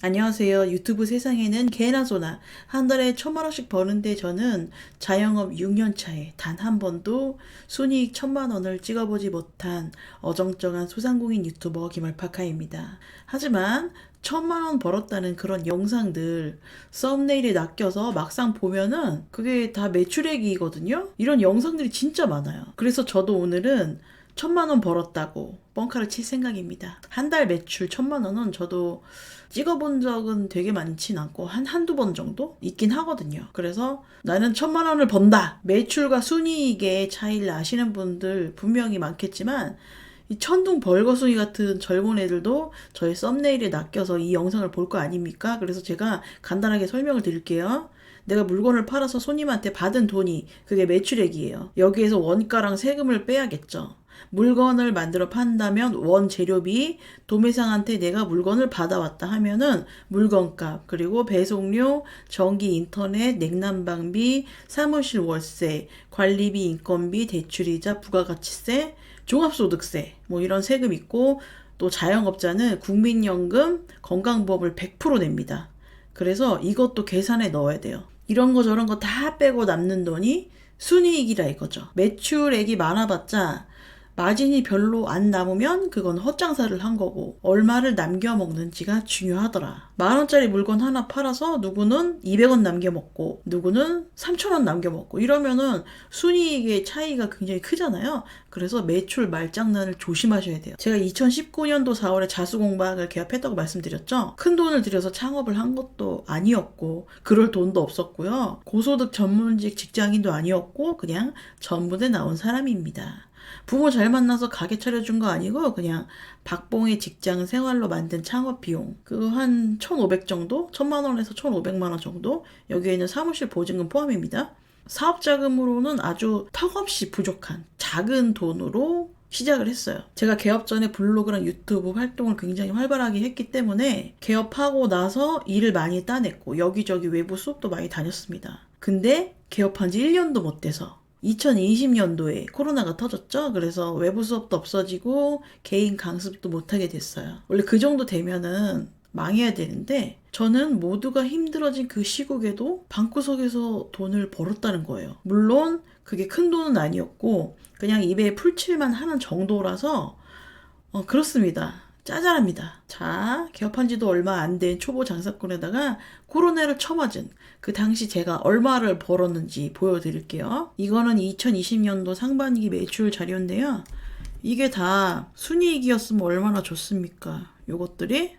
안녕하세요. 유튜브 세상에는 개나 소나 한 달에 1,000만 원씩 버는데 저는 자영업 6년 차에 단 한 번도 순이익 1,000만 원을 찍어보지 못한 어정쩡한 소상공인 유튜버 김알파카입니다. 하지만 1,000만 원 벌었다는 그런 영상들 썸네일에 낚여서 막상 보면은 그게 다 매출액이거든요. 이런 영상들이 진짜 많아요. 그래서 저도 오늘은 1,000만 원 벌었다고 뻥카를 칠 생각입니다. 한 달 매출 1,000만 원은 저도 찍어본 적은 되게 많진 않고 한두 번 정도 있긴 하거든요. 그래서 나는 1,000만 원을 번다. 매출과 순이익의 차이를 아시는 분들 분명히 많겠지만 이 천둥 벌거숭이 같은 젊은 애들도 저의 썸네일에 낚여서 이 영상을 볼 거 아닙니까? 그래서 제가 간단하게 설명을 드릴게요. 내가 물건을 팔아서 손님한테 받은 돈이 그게 매출액이에요. 여기에서 원가랑 세금을 빼야겠죠. 물건을 만들어 판다면 원재료비, 도매상한테 내가 물건을 받아왔다 하면은 물건값, 그리고 배송료, 전기, 인터넷, 냉난방비, 사무실 월세, 관리비, 인건비, 대출이자, 부가가치세, 종합소득세, 뭐 이런 세금 있고, 또 자영업자는 국민연금, 건강보험을 100% 냅니다. 그래서 이것도 계산에 넣어야 돼요. 이런 거 저런 거 다 빼고 남는 돈이 순이익이라 이거죠. 매출액이 많아봤자 마진이 별로 안 남으면 그건 헛장사를 한 거고 얼마를 남겨 먹는지가 중요하더라. 10,000원짜리 물건 하나 팔아서 누구는 200원 남겨 먹고 누구는 3,000원 남겨 먹고 이러면은 순이익의 차이가 굉장히 크잖아요. 그래서 매출 말장난을 조심하셔야 돼요. 제가 2019년도 4월에 자수공박을 개업했다고 말씀드렸죠. 큰 돈을 들여서 창업을 한 것도 아니었고 그럴 돈도 없었고요. 고소득 전문직 직장인도 아니었고 그냥 전문에 나온 사람입니다. 부모 잘 만나서 가게 차려준 거 아니고 그냥 박봉의 직장 생활로 만든 창업 비용 그거 한 1,500 정도? 1,000만 원에서 1,500만 원 정도? 여기에는 사무실 보증금 포함입니다. 사업 자금으로는 아주 턱없이 부족한 작은 돈으로 시작을 했어요. 제가 개업 전에 블로그랑 유튜브 활동을 굉장히 활발하게 했기 때문에 개업하고 나서 일을 많이 따냈고 여기저기 외부 수업도 많이 다녔습니다. 근데 개업한 지 1년도 못 돼서 2020년도에 코로나가 터졌죠. 그래서 외부 수업도 없어지고 개인 강습도 못하게 됐어요. 원래 그 정도 되면은 망해야 되는데 저는 모두가 힘들어진 그 시국에도 방구석에서 돈을 벌었다는 거예요. 물론 그게 큰 돈은 아니었고 그냥 입에 풀칠만 하는 정도라서 그렇습니다. 짜잘합니다. 자, 개업한 지도 얼마 안 된 초보 장사꾼에다가 코로나를 쳐맞은 그 당시 제가 얼마를 벌었는지 보여드릴게요. 이거는 2020년도 상반기 매출 자료인데요. 이게 다 순이익이었으면 얼마나 좋습니까? 요것들이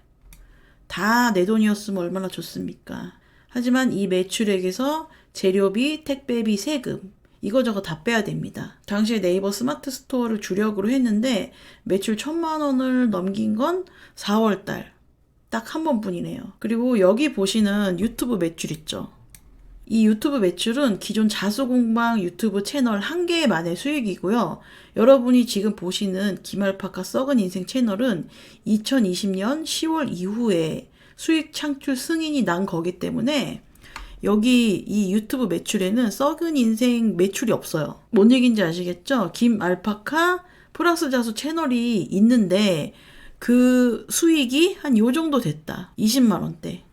다 내 돈이었으면 얼마나 좋습니까? 하지만 이 매출액에서 재료비, 택배비, 세금 이거저거 다 빼야 됩니다. 당시에 네이버 스마트 스토어를 주력으로 했는데 매출 1,000만 원을 넘긴 건 4월달 딱 한 번뿐이네요. 그리고 여기 보시는 유튜브 매출 있죠. 이 유튜브 매출은 기존 자수공방 유튜브 채널 한 개만의 수익이고요. 여러분이 지금 보시는 김알파카 썩은 인생 채널은 2020년 10월 이후에 수익 창출 승인이 난 거기 때문에 여기 이 유튜브 매출에는 썩은 인생 매출이 없어요. 뭔 얘기인지 아시겠죠? 김알파카 프랑스 자수 채널이 있는데 그 수익이 한 요 정도 됐다. 20만 원대.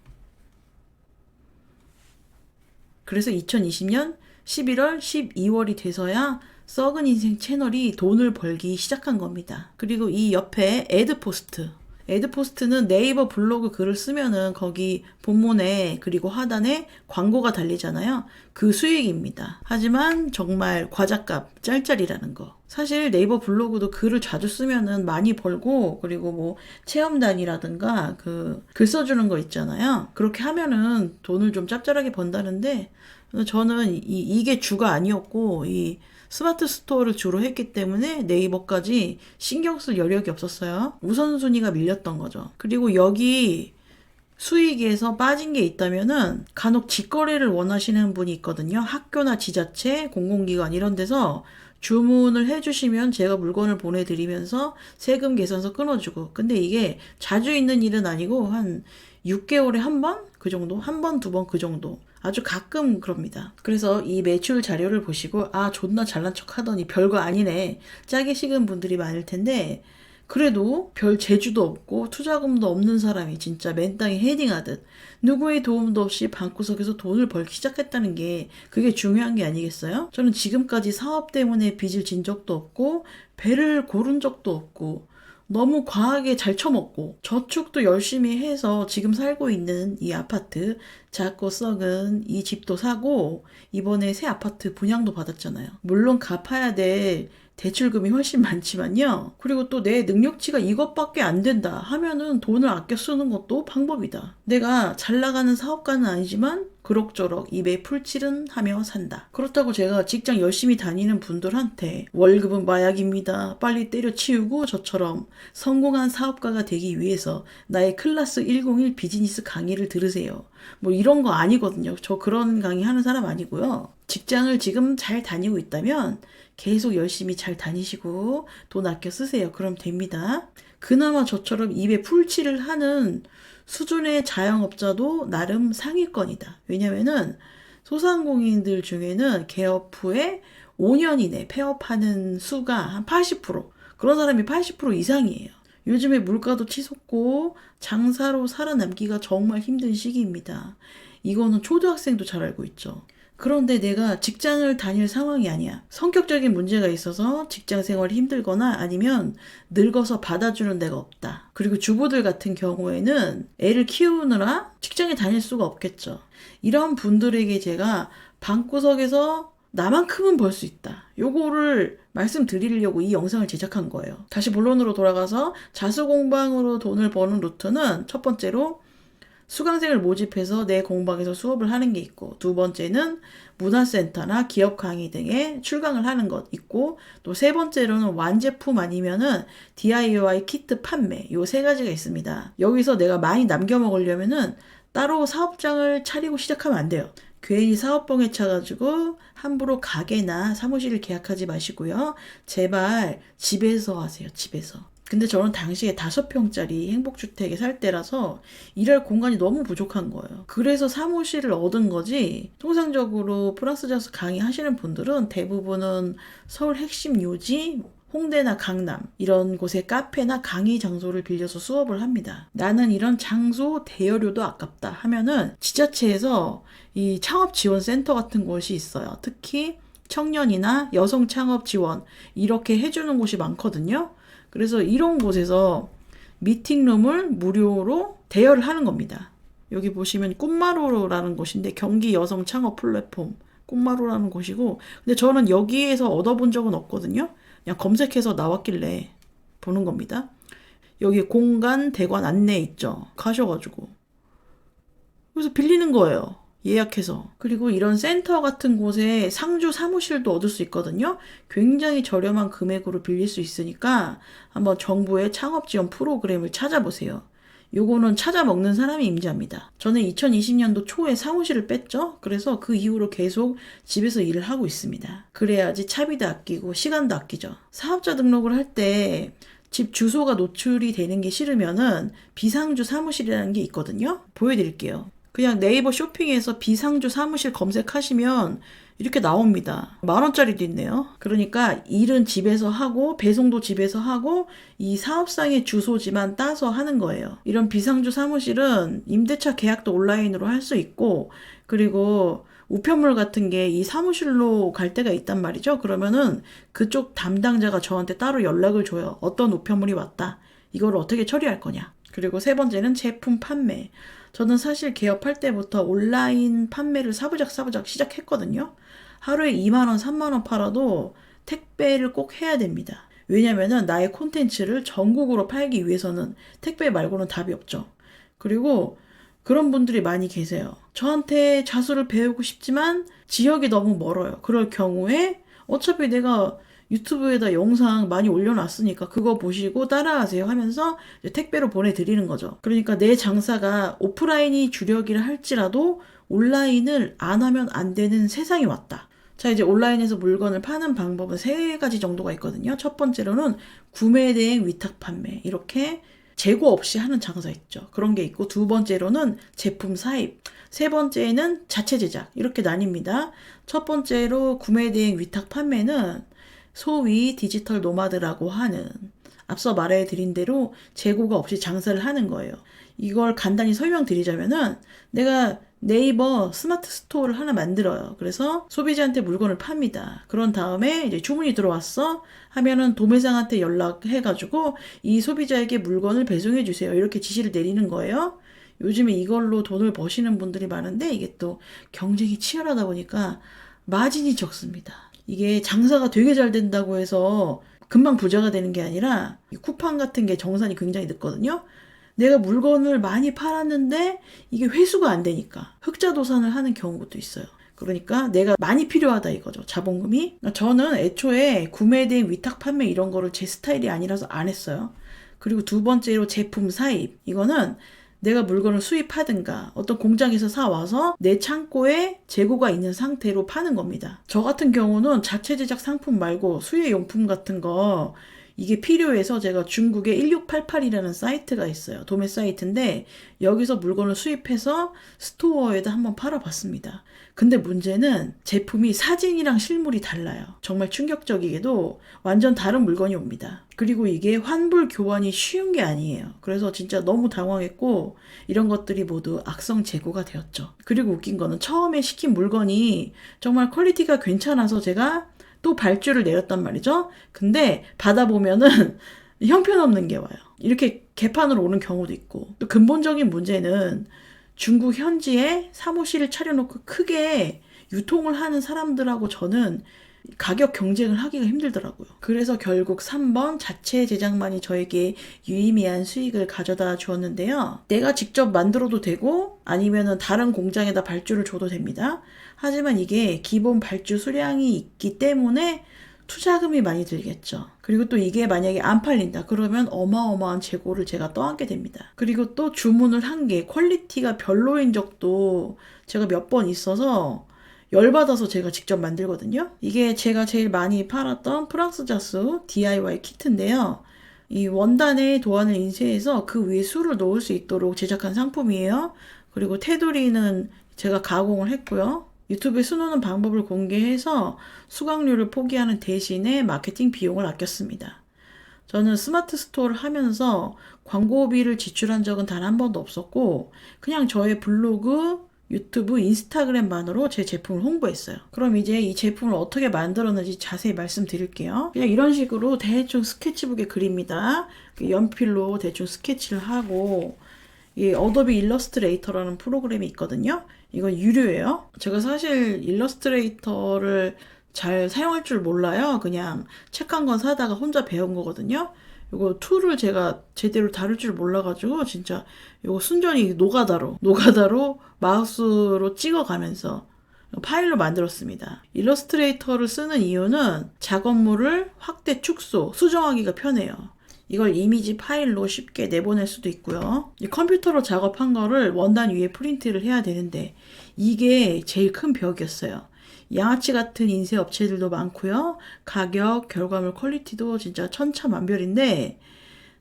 그래서 2020년 11월, 12월이 돼서야 썩은 인생 채널이 돈을 벌기 시작한 겁니다. 그리고 이 옆에 애드포스트. 애드포스트는 네이버 블로그 글을 쓰면은 거기 본문에 그리고 하단에 광고가 달리잖아요. 그 수익입니다. 하지만 정말 과자값 짤짤이라는 거. 사실 네이버 블로그도 글을 자주 쓰면은 많이 벌고 그리고 뭐 체험단이라든가 그 글 써주는 거 있잖아요. 그렇게 하면은 돈을 좀 짭짤하게 번다는데 저는 이게 주가 아니었고 이 스마트 스토어를 주로 했기 때문에 네이버까지 신경 쓸 여력이 없었어요. 우선순위가 밀렸던 거죠. 그리고 여기 수익에서 빠진 게 있다면은 간혹 직거래를 원하시는 분이 있거든요. 학교나 지자체, 공공기관 이런 데서 주문을 해주시면 제가 물건을 보내드리면서 세금 계산서 끊어주고 근데 이게 자주 있는 일은 아니고 한 6개월에 한 번? 그 정도? 한 번, 두 번 그 정도. 아주 가끔 그럽니다. 그래서 이 매출 자료를 보시고 아 존나 잘난 척 하더니 별거 아니네 짜게 식은 분들이 많을 텐데 그래도 별 재주도 없고 투자금도 없는 사람이 진짜 맨 땅에 헤딩하듯 누구의 도움도 없이 방구석에서 돈을 벌기 시작했다는 게 그게 중요한 게 아니겠어요? 저는 지금까지 사업 때문에 빚을 진 적도 없고 배를 고른 적도 없고 너무 과하게 잘 처먹고 저축도 열심히 해서 지금 살고 있는 이 아파트, 작고 썩은 이 집도 사고 이번에 새 아파트 분양도 받았잖아요. 물론 갚아야 될 대출금이 훨씬 많지만요. 그리고 또 내 능력치가 이것밖에 안 된다 하면은 돈을 아껴 쓰는 것도 방법이다. 내가 잘 나가는 사업가는 아니지만 그럭저럭 입에 풀칠은 하며 산다. 그렇다고 제가 직장 열심히 다니는 분들한테 월급은 마약입니다. 빨리 때려치우고 저처럼 성공한 사업가가 되기 위해서 나의 클래스 101 비즈니스 강의를 들으세요. 뭐 이런 거 아니거든요. 저 그런 강의 하는 사람 아니고요. 직장을 지금 잘 다니고 있다면 계속 열심히 잘 다니시고 돈 아껴 쓰세요. 그럼 됩니다. 그나마 저처럼 입에 풀칠을 하는 수준의 자영업자도 나름 상위권이다. 왜냐면은 소상공인들 중에는 개업 후에 5년 이내 폐업하는 수가 한 80%, 그런 사람이 80% 이상이에요. 요즘에 물가도 치솟고 장사로 살아남기가 정말 힘든 시기입니다. 이거는 초등학생도 잘 알고 있죠. 그런데 내가 직장을 다닐 상황이 아니야. 성격적인 문제가 있어서 직장 생활이 힘들거나 아니면 늙어서 받아주는 데가 없다. 그리고 주부들 같은 경우에는 애를 키우느라 직장에 다닐 수가 없겠죠. 이런 분들에게 제가 방구석에서 나만큼은 벌 수 있다. 요거를 말씀드리려고 이 영상을 제작한 거예요. 다시 본론으로 돌아가서 자수공방으로 돈을 버는 루트는 첫 번째로 수강생을 모집해서 내 공방에서 수업을 하는 게 있고, 두 번째는 문화센터나 기업 강의 등에 출강을 하는 것 있고, 또 세 번째로는 완제품 아니면은 DIY 키트 판매, 요 세 가지가 있습니다. 여기서 내가 많이 남겨 먹으려면은 따로 사업장을 차리고 시작하면 안 돼요. 괜히 사업뻥에 차가지고 함부로 가게나 사무실을 계약하지 마시고요. 제발 집에서 하세요. 집에서. 근데 저는 당시에 5평짜리 행복주택에 살 때라서 일할 공간이 너무 부족한 거예요. 그래서 사무실을 얻은 거지, 통상적으로 프랑스 자수 강의하시는 분들은 대부분은 서울 핵심 요지, 홍대나 강남 이런 곳에 카페나 강의 장소를 빌려서 수업을 합니다. 나는 이런 장소 대여료도 아깝다 하면은 지자체에서 이 창업 지원 센터 같은 곳이 있어요. 특히 청년이나 여성 창업 지원 이렇게 해주는 곳이 많거든요. 그래서 이런 곳에서 미팅룸을 무료로 대여를 하는 겁니다. 여기 보시면 꿈마루라는 곳인데 경기 여성 창업 플랫폼 꿈마루라는 곳이고, 근데 저는 여기에서 얻어본 적은 없거든요. 그냥 검색해서 나왔길래 보는 겁니다. 여기 공간 대관 안내 있죠. 가셔가지고 그래서 빌리는 거예요. 예약해서. 그리고 이런 센터 같은 곳에 상주 사무실도 얻을 수 있거든요. 굉장히 저렴한 금액으로 빌릴 수 있으니까 한번 정부의 창업 지원 프로그램을 찾아보세요. 요거는 찾아 먹는 사람이 임자입니다. 저는 2020년도 초에 사무실을 뺐죠. 그래서 그 이후로 계속 집에서 일을 하고 있습니다. 그래야지 차비도 아끼고 시간도 아끼죠. 사업자 등록을 할 때 집 주소가 노출이 되는 게 싫으면은 비상주 사무실이라는 게 있거든요. 보여드릴게요. 그냥 네이버 쇼핑에서 비상주 사무실 검색하시면 이렇게 나옵니다. 10,000원짜리도 있네요. 그러니까 일은 집에서 하고 배송도 집에서 하고 이 사업상의 주소지만 따서 하는 거예요. 이런 비상주 사무실은 임대차 계약도 온라인으로 할 수 있고, 그리고 우편물 같은 게 이 사무실로 갈 때가 있단 말이죠. 그러면은 그쪽 담당자가 저한테 따로 연락을 줘요. 어떤 우편물이 왔다. 이걸 어떻게 처리할 거냐. 그리고 세 번째는 제품 판매. 저는 사실 개업할 때부터 온라인 판매를 사부작 시작했거든요. 하루에 2만원, 3만원 팔아도 택배를 꼭 해야 됩니다. 왜냐면은 나의 콘텐츠를 전국으로 팔기 위해서는 택배 말고는 답이 없죠. 그리고 그런 분들이 많이 계세요. 저한테 자수를 배우고 싶지만 지역이 너무 멀어요. 그럴 경우에 어차피 내가 유튜브에다 영상 많이 올려놨으니까 그거 보시고 따라하세요 하면서 이제 택배로 보내드리는 거죠. 그러니까 내 장사가 오프라인이 주력이라 할지라도 온라인을 안 하면 안 되는 세상이 왔다. 자, 이제 온라인에서 물건을 파는 방법은 3가지 정도가 있거든요. 첫 번째로는 구매 대행 위탁 판매. 이렇게 재고 없이 하는 장사 있죠. 그런 게 있고, 두 번째로는 제품 사입. 세 번째는 자체 제작. 이렇게 나뉩니다. 첫 번째로 구매 대행 위탁 판매는 소위 디지털 노마드라고 하는 앞서 말해드린 대로 재고가 없이 장사를 하는 거예요. 이걸 간단히 설명드리자면은 내가 네이버 스마트 스토어를 하나 만들어요. 그래서 소비자한테 물건을 팝니다. 그런 다음에 이제 주문이 들어왔어 하면은 도매상한테 연락해가지고 이 소비자에게 물건을 배송해 주세요. 이렇게 지시를 내리는 거예요. 요즘에 이걸로 돈을 버시는 분들이 많은데 이게 또 경쟁이 치열하다 보니까 마진이 적습니다. 이게 장사가 되게 잘 된다고 해서 금방 부자가 되는 게 아니라 쿠팡 같은 게 정산이 굉장히 늦거든요. 내가 물건을 많이 팔았는데 이게 회수가 안 되니까 흑자도산을 하는 경우도 있어요. 그러니까 내가 많이 필요하다 이거죠. 자본금이. 저는 애초에 구매된 위탁 판매 이런 거를 제 스타일이 아니라서 안 했어요. 그리고 두 번째로 제품 사입. 이거는 내가 물건을 수입하든가 어떤 공장에서 사와서 내 창고에 재고가 있는 상태로 파는 겁니다. 저 같은 경우는 자체 제작 상품 말고 수혜용품 같은 거 이게 필요해서 제가 중국에 1688이라는 사이트가 있어요. 도매 사이트인데 여기서 물건을 수입해서 스토어에다 한번 팔아봤습니다. 근데 문제는 제품이 사진이랑 실물이 달라요. 정말 충격적이게도 완전 다른 물건이 옵니다. 그리고 이게 환불 교환이 쉬운 게 아니에요. 그래서 진짜 너무 당황했고 이런 것들이 모두 악성 재고가 되었죠. 그리고 웃긴 거는 처음에 시킨 물건이 정말 퀄리티가 괜찮아서 제가 또 발주를 내렸단 말이죠. 근데 받아보면은 형편없는 게 와요. 이렇게 개판으로 오는 경우도 있고. 또 근본적인 문제는 중국 현지에 사무실을 차려놓고 크게 유통을 하는 사람들하고 저는 가격 경쟁을 하기가 힘들더라고요. 그래서 결국 3번 자체 제작만이 저에게 유의미한 수익을 가져다 주었는데요. 내가 직접 만들어도 되고 아니면은 다른 공장에다 발주를 줘도 됩니다. 하지만 이게 기본 발주 수량이 있기 때문에 투자금이 많이 들겠죠. 그리고 또 이게 만약에 안 팔린다 그러면 어마어마한 재고를 제가 떠안게 됩니다. 그리고 또 주문을 한 게 퀄리티가 별로인 적도 제가 몇 번 있어서 열받아서 제가 직접 만들거든요. 이게 제가 제일 많이 팔았던 프랑스 자수 DIY 키트인데요. 이 원단에 도안을 인쇄해서 그 위에 수를 넣을 수 있도록 제작한 상품이에요. 그리고 테두리는 제가 가공을 했고요. 유튜브에 수놓는 방법을 공개해서 수강료를 포기하는 대신에 마케팅 비용을 아꼈습니다. 저는 스마트 스토어를 하면서 광고비를 지출한 적은 단 한 번도 없었고 그냥 저의 블로그, 유튜브, 인스타그램만으로 제 제품을 홍보했어요. 그럼 이제 이 제품을 어떻게 만들었는지 자세히 말씀드릴게요. 그냥 이런 식으로 대충 스케치북에 그립니다. 연필로 대충 스케치를 하고 이 어도비 일러스트레이터라는 프로그램이 있거든요. 이건 유료예요. 제가 사실 일러스트레이터를 잘 사용할 줄 몰라요. 그냥 책 한 권 사다가 혼자 배운 거거든요. 이거 툴을 제가 제대로 다룰 줄 몰라가지고 진짜 이거 순전히 노가다로 마우스로 찍어가면서 파일로 만들었습니다. 일러스트레이터를 쓰는 이유는 작업물을 확대, 축소, 수정하기가 편해요. 이걸 이미지 파일로 쉽게 내보낼 수도 있고요. 이 컴퓨터로 작업한 거를 원단 위에 프린트를 해야 되는데 이게 제일 큰 벽이었어요. 양아치 같은 인쇄 업체들도 많고요. 가격, 결과물 퀄리티도 진짜 천차만별인데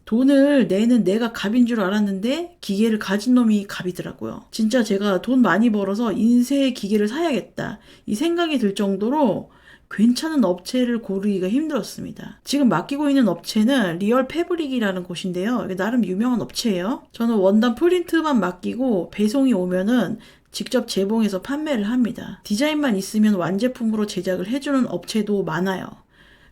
돈을 내는 내가 갑인 줄 알았는데 기계를 가진 놈이 갑이더라고요. 진짜 제가 돈 많이 벌어서 인쇄 기계를 사야겠다 이 생각이 들 정도로 괜찮은 업체를 고르기가 힘들었습니다. 지금 맡기고 있는 업체는 리얼 패브릭이라는 곳인데요. 이게 나름 유명한 업체예요. 저는 원단 프린트만 맡기고 배송이 오면은 직접 재봉해서 판매를 합니다. 디자인만 있으면 완제품으로 제작을 해주는 업체도 많아요.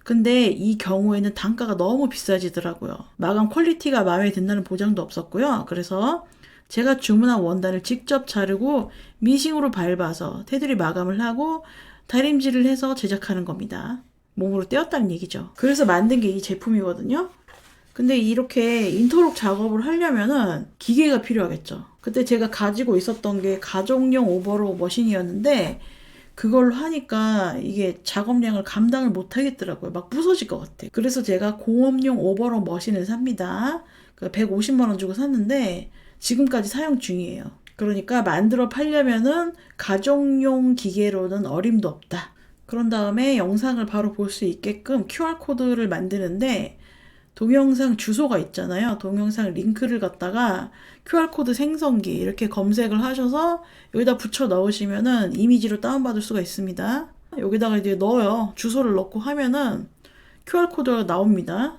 근데 이 경우에는 단가가 너무 비싸지더라고요. 마감 퀄리티가 마음에 든다는 보장도 없었고요. 그래서 제가 주문한 원단을 직접 자르고 미싱으로 밟아서 테두리 마감을 하고 다림질을 해서 제작하는 겁니다. 몸으로 떼었다는 얘기죠. 그래서 만든 게 이 제품이거든요. 근데 이렇게 인터록 작업을 하려면은 기계가 필요하겠죠. 그때 제가 가지고 있었던 게 가정용 오버로 머신이었는데 그걸로 하니까 이게 작업량을 감당을 못 하겠더라고요. 막 부서질 것 같아. 그래서 제가 공업용 오버로 머신을 삽니다. 150만 원 주고 샀는데 지금까지 사용 중이에요. 그러니까 만들어 팔려면은 가정용 기계로는 어림도 없다. 그런 다음에 영상을 바로 볼 수 있게끔 QR코드를 만드는데 동영상 주소가 있잖아요. 동영상 링크를 갖다가 QR코드 생성기 이렇게 검색을 하셔서 여기다 붙여 넣으시면은 이미지로 다운받을 수가 있습니다. 여기다가 이제 넣어요. 주소를 넣고 하면은 QR코드가 나옵니다.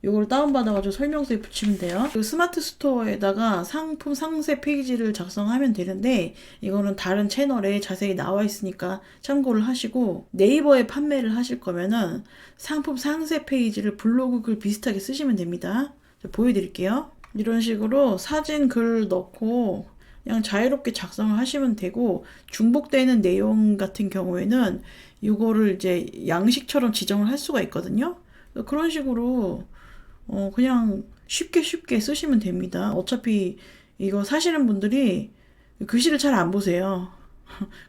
이걸 다운받아가지고 설명서에 붙이면 돼요. 그 스마트 스토어에다가 상품 상세 페이지를 작성하면 되는데 이거는 다른 채널에 자세히 나와 있으니까 참고를 하시고, 네이버에 판매를 하실 거면은 상품 상세 페이지를 블로그 글 비슷하게 쓰시면 됩니다. 보여드릴게요. 이런 식으로 사진 글 넣고 그냥 자유롭게 작성을 하시면 되고, 중복되는 내용 같은 경우에는 이거를 이제 양식처럼 지정을 할 수가 있거든요. 그런 식으로 그냥 쉽게 쓰시면 됩니다. 어차피 이거 사시는 분들이 글씨를 잘 안 보세요.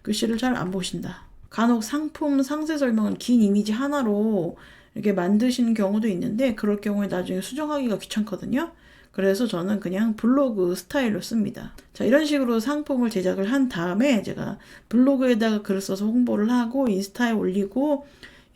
글씨를 잘 안 보신다. 간혹 상품 상세 설명은 긴 이미지 하나로 이렇게 만드시는 경우도 있는데, 그럴 경우에 나중에 수정하기가 귀찮거든요. 그래서 저는 그냥 블로그 스타일로 씁니다. 자, 이런 식으로 상품을 제작을 한 다음에 제가 블로그에다가 글을 써서 홍보를 하고 인스타에 올리고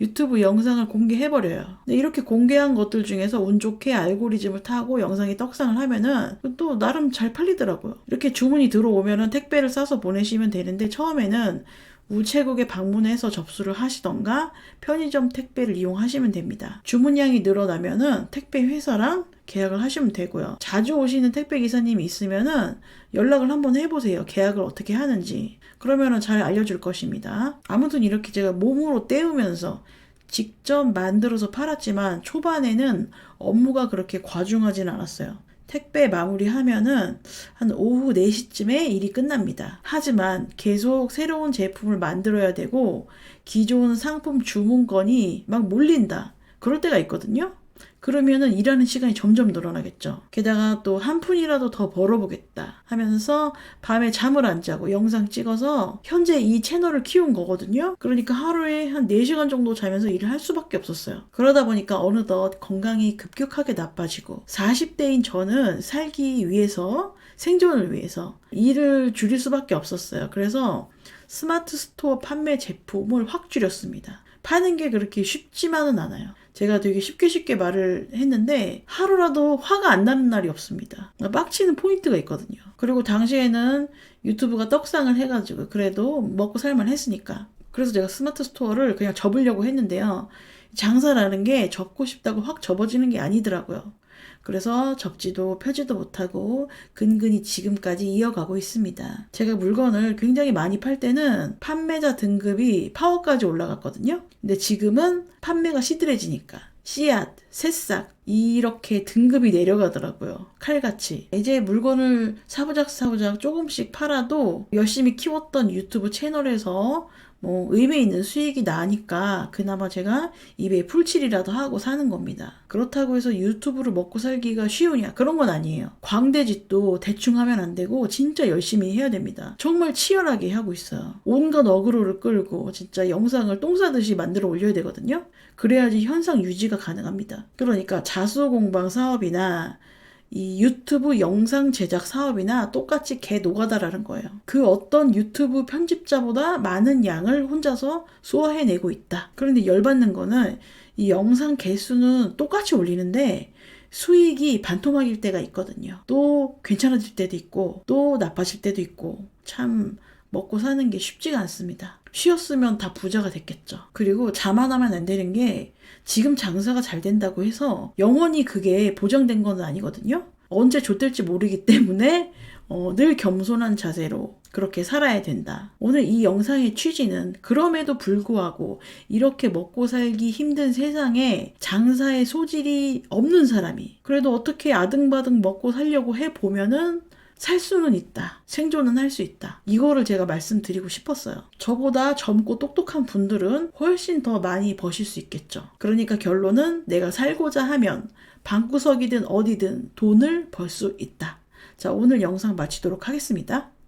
유튜브 영상을 공개해버려요. 근데 이렇게 공개한 것들 중에서 운 좋게 알고리즘을 타고 영상이 떡상을 하면은 또 나름 잘 팔리더라고요. 이렇게 주문이 들어오면은 택배를 싸서 보내시면 되는데, 처음에는 우체국에 방문해서 접수를 하시던가 편의점 택배를 이용하시면 됩니다. 주문량이 늘어나면은 택배 회사랑 계약을 하시면 되고요. 자주 오시는 택배 기사님이 있으면은 연락을 한번 해보세요. 계약을 어떻게 하는지. 그러면은 잘 알려줄 것입니다. 아무튼 이렇게 제가 몸으로 때우면서 직접 만들어서 팔았지만 초반에는 업무가 그렇게 과중하진 않았어요. 택배 마무리하면은 한 오후 4시쯤에 일이 끝납니다. 하지만 계속 새로운 제품을 만들어야 되고 기존 상품 주문건이 막 몰린다. 그럴 때가 있거든요. 그러면은 일하는 시간이 점점 늘어나겠죠. 게다가 또 한 푼이라도 더 벌어보겠다 하면서 밤에 잠을 안 자고 영상 찍어서 현재 이 채널을 키운 거거든요. 그러니까 하루에 한 4시간 정도 자면서 일을 할 수밖에 없었어요. 그러다 보니까 어느덧 건강이 급격하게 나빠지고 40대인 저는 살기 위해서, 생존을 위해서 일을 줄일 수밖에 없었어요. 그래서 스마트 스토어 판매 제품을 확 줄였습니다. 파는 게 그렇게 쉽지만은 않아요. 제가 되게 쉽게 말을 했는데 하루라도 화가 안 나는 날이 없습니다. 빡치는 포인트가 있거든요. 그리고 당시에는 유튜브가 떡상을 해가지고 그래도 먹고 살만 했으니까. 그래서 제가 스마트 스토어를 그냥 접으려고 했는데요. 장사라는 게 접고 싶다고 확 접어지는 게 아니더라고요. 그래서 접지도 펴지도 못하고 근근히 지금까지 이어가고 있습니다. 제가 물건을 굉장히 많이 팔 때는 판매자 등급이 파워까지 올라갔거든요. 근데 지금은 판매가 시들해지니까 씨앗, 새싹 이렇게 등급이 내려가더라고요. 칼같이. 이제 물건을 사부작 조금씩 팔아도 열심히 키웠던 유튜브 채널에서 의미 있는 수익이 나니까 그나마 제가 입에 풀칠이라도 하고 사는 겁니다. 그렇다고 해서 유튜브를 먹고 살기가 쉬우냐? 그런 건 아니에요. 광대짓도 대충 하면 안 되고 진짜 열심히 해야 됩니다. 정말 치열하게 하고 있어요. 온갖 어그로를 끌고 진짜 영상을 똥 싸듯이 만들어 올려야 되거든요. 그래야지 현상 유지가 가능합니다. 그러니까 자수공방 사업이나 이 유튜브 영상 제작 사업이나 똑같이 개 노가다라는 거예요. 그 어떤 유튜브 편집자보다 많은 양을 혼자서 소화해내고 있다. 그런데 열받는 거는 이 영상 개수는 똑같이 올리는데 수익이 반토막일 때가 있거든요. 또 괜찮아질 때도 있고 또 나빠질 때도 있고 참 먹고 사는 게 쉽지가 않습니다. 쉬었으면 다 부자가 됐겠죠. 그리고 자만하면 안 되는 게 지금 장사가 잘 된다고 해서 영원히 그게 보장된 건 아니거든요. 언제 좆될지 모르기 때문에 늘 겸손한 자세로 그렇게 살아야 된다. 오늘 이 영상의 취지는 그럼에도 불구하고 이렇게 먹고 살기 힘든 세상에 장사의 소질이 없는 사람이 그래도 어떻게 아등바등 먹고 살려고 해보면은 살 수는 있다. 생존은 할 수 있다. 이거를 제가 말씀드리고 싶었어요. 저보다 젊고 똑똑한 분들은 훨씬 더 많이 버실 수 있겠죠. 그러니까 결론은 내가 살고자 하면 방구석이든 어디든 돈을 벌 수 있다. 자, 오늘 영상 마치도록 하겠습니다.